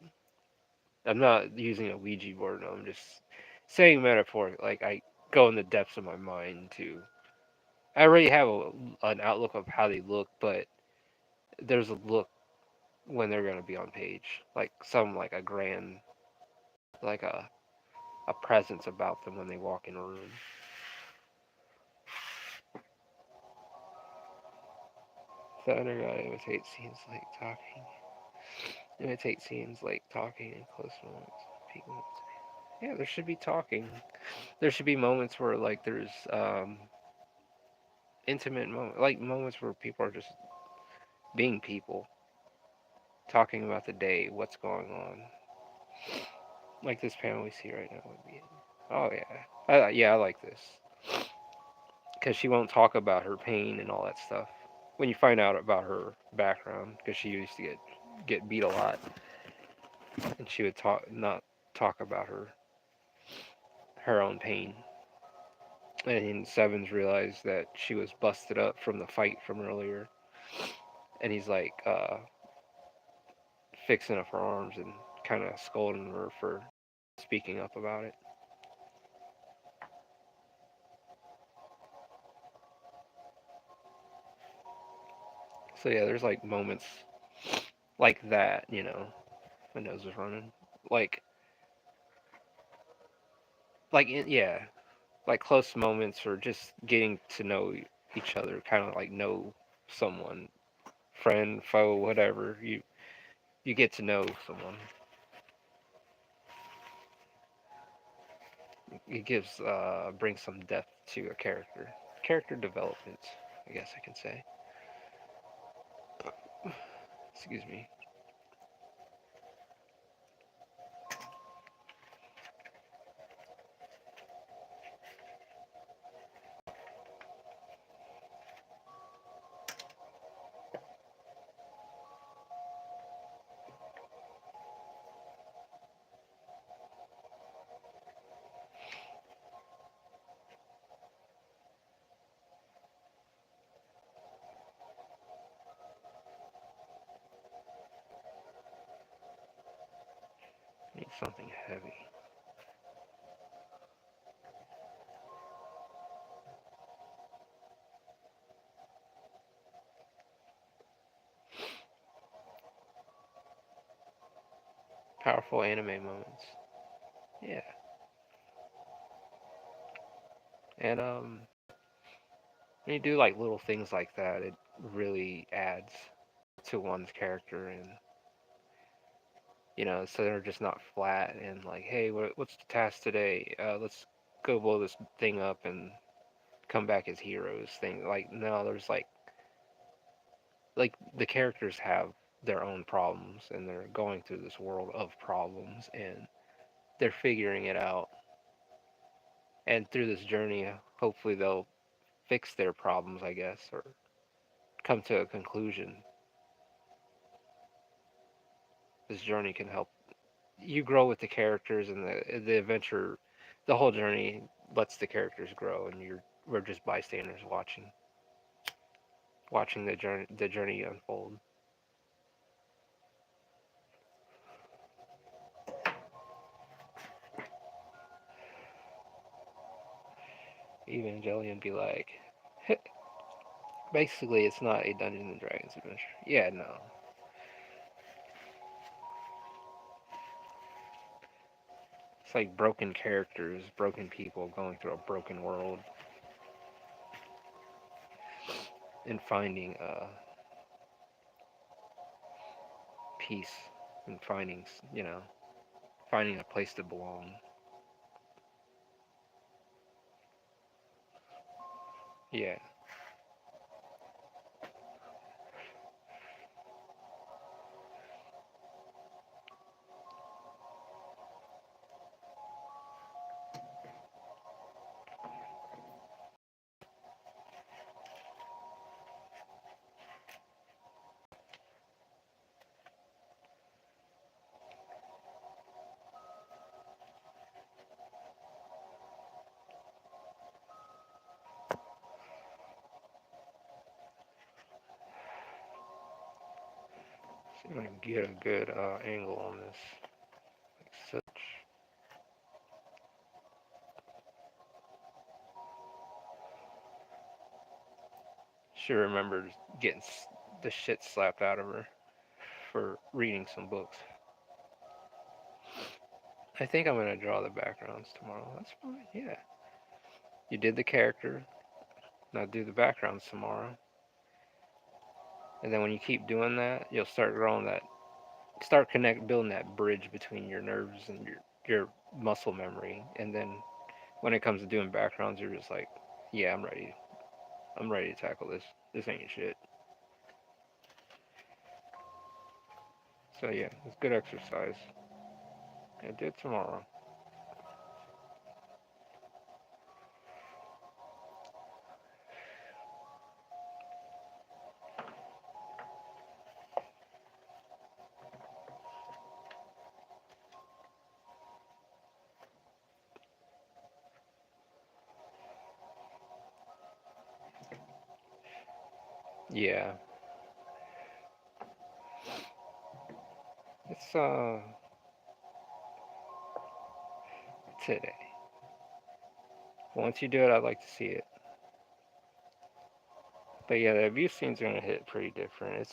I'm not using a Ouija board. No, I'm just saying metaphor. Like I go in the depths of my mind to. I already have an outlook of how they look, but there's a look when they're gonna be on page, like a grand, like a presence about them when they walk in a room. The underground imitates scenes like talking. Imitate scenes like talking in close moments. Peak moments. Yeah, there should be talking. There should be moments where like there's intimate moments, like moments where people are just being people, talking about the day, what's going on. Like this panel we see right now would be. Oh yeah, I like this because she won't talk about her pain and all that stuff. When you find out about her background, because she used to get beat a lot, and she would not talk about her own pain. And Sevens realized that she was busted up from the fight from earlier, and he's like, fixing up her arms and kind of scolding her for speaking up about it. So yeah, there's like moments like that, you know. My nose is running. Like, yeah, like close moments or just getting to know each other, kind of like know someone, friend, foe, whatever. You get to know someone. It gives brings some depth to a character development, I guess I can say. Excuse me. Need something heavy. Powerful anime moments. Yeah, and when you do like little things like that, it really adds to one's character, and so they're just not flat and like, hey, what's the task today? Let's go blow this thing up and come back as heroes. Thing like, no, there's like the characters have their own problems and they're going through this world of problems and they're figuring it out. And through this journey, hopefully they'll fix their problems, I guess, or come to a conclusion. This journey can help you grow with the characters, and the adventure, the whole journey lets the characters grow, and we're just bystanders watching the journey unfold. Evangelion be like, basically, it's not a Dungeons and Dragons adventure. Yeah, no. It's like broken characters, broken people going through a broken world and finding peace and finding a place to belong. Yeah, see if I can get a good angle on this. Like such. She remembered getting the shit slapped out of her for reading some books. I think I'm gonna draw the backgrounds tomorrow. That's fine. Yeah. You did the character. Now do the backgrounds tomorrow. And then when you keep doing that, you'll start growing that, building that bridge between your nerves and your muscle memory. And then when it comes to doing backgrounds, you're just like, yeah, I'm ready. I'm ready to tackle this. This ain't shit. So yeah, it's good exercise. I do it tomorrow. Yeah. It's today. Once you do it, I'd like to see it. But yeah, the abuse scenes are gonna hit pretty different.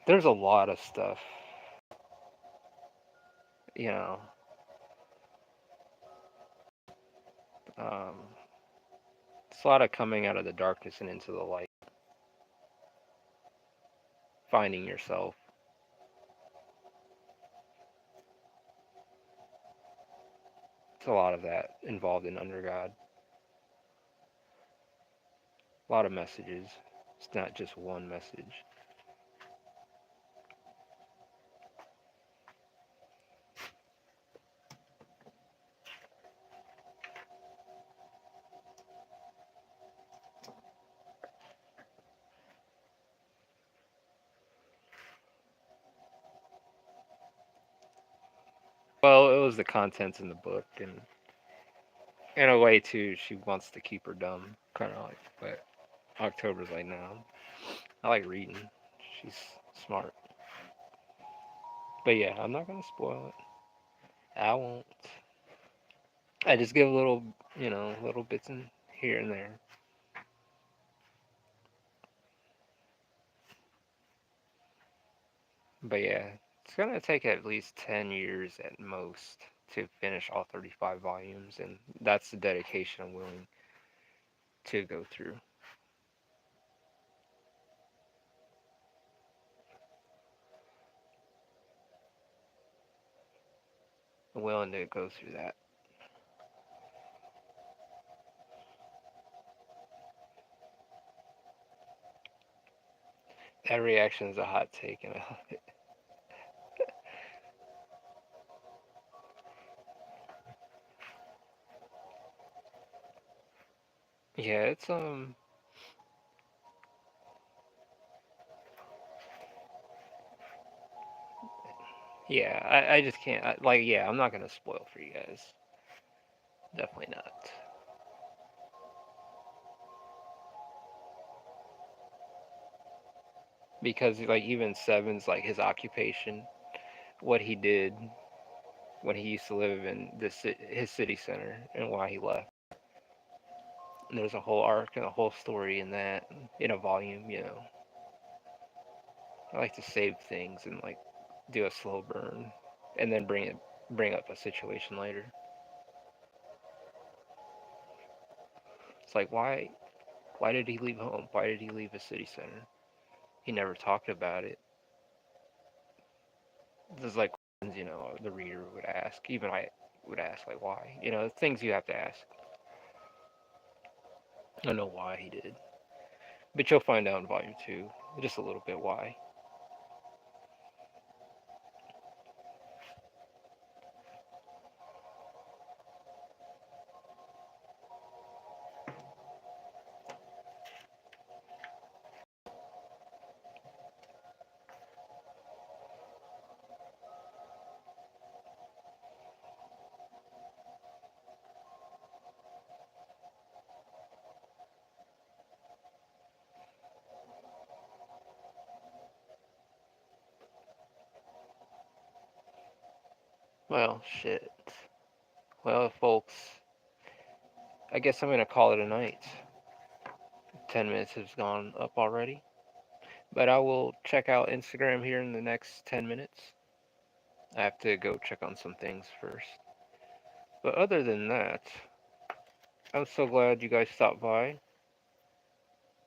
There's a lot of stuff, you know. Um, it's a lot of coming out of the darkness and into the light, finding yourself. It's a lot of that involved in Under God. A lot of messages. It's not just one message. Well, it was the contents in the book, and in a way too, she wants to keep her dumb, kind of like. But October's like, no, I like reading. She's smart. But yeah, I'm not gonna spoil it. I won't. I just give little, little bits in here and there. But yeah, it's gonna take at least 10 years at most to finish all 35 volumes, and that's the dedication I'm willing to go through. I'm willing to go through that. That reaction is a hot take, and yeah, yeah, I just can't. Like, yeah, I'm not gonna spoil for you guys. Definitely not. Because like even Seven's like his occupation, what he did when he used to live in his city center, and why he left. And there's a whole arc and a whole story in that in a volume. I like to save things and like do a slow burn, and then bring up a situation later. It's like why did he leave home? Why did he leave his city center? He never talked about it. This is like the reader would ask. Even I would ask like why. Things you have to ask. I know why he did. But you'll find out in volume two, just a little bit why. Well, shit. Well, folks, I guess I'm gonna call it a night. 10 minutes has gone up already. But I will check out Instagram here in the next 10 minutes. I have to go check on some things first. But other than that, I'm so glad you guys stopped by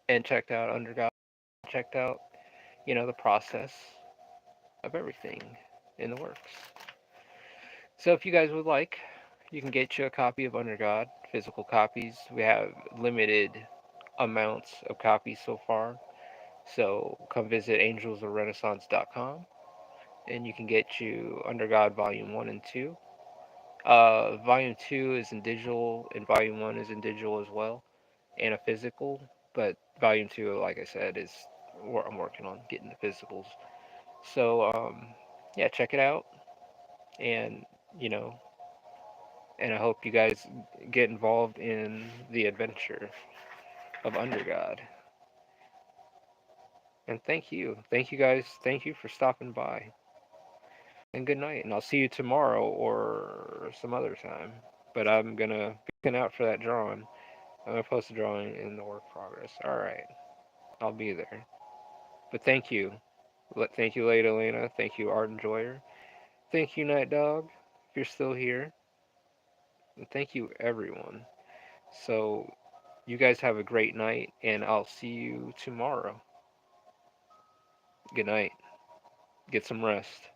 and checked out Underground, checked out, the process of everything in the works. So if you guys would like, you can get you a copy of Under God, physical copies. We have limited amounts of copies so far. So come visit angelsofrenaissance.com and you can get you Under God Volume 1 and 2. Volume 2 is in digital and Volume 1 is in digital as well and a physical. But Volume 2, like I said, is where I'm working on getting the physicals. So, yeah, check it out. And, you know, and I hope you guys get involved in the adventure of Under God. And thank you. Thank you guys. Thank you for stopping by. And good night. And I'll see you tomorrow or some other time. But I'm gonna be looking out for that drawing. I'm gonna post a drawing in the work progress. Alright. I'll be there. But thank you. Thank you, Lady Elena. Thank you, Art Enjoyer. Thank you, Night Dog, if you're still here. And thank you, everyone. So, you guys have a great night, and I'll see you tomorrow. Good night. Get some rest.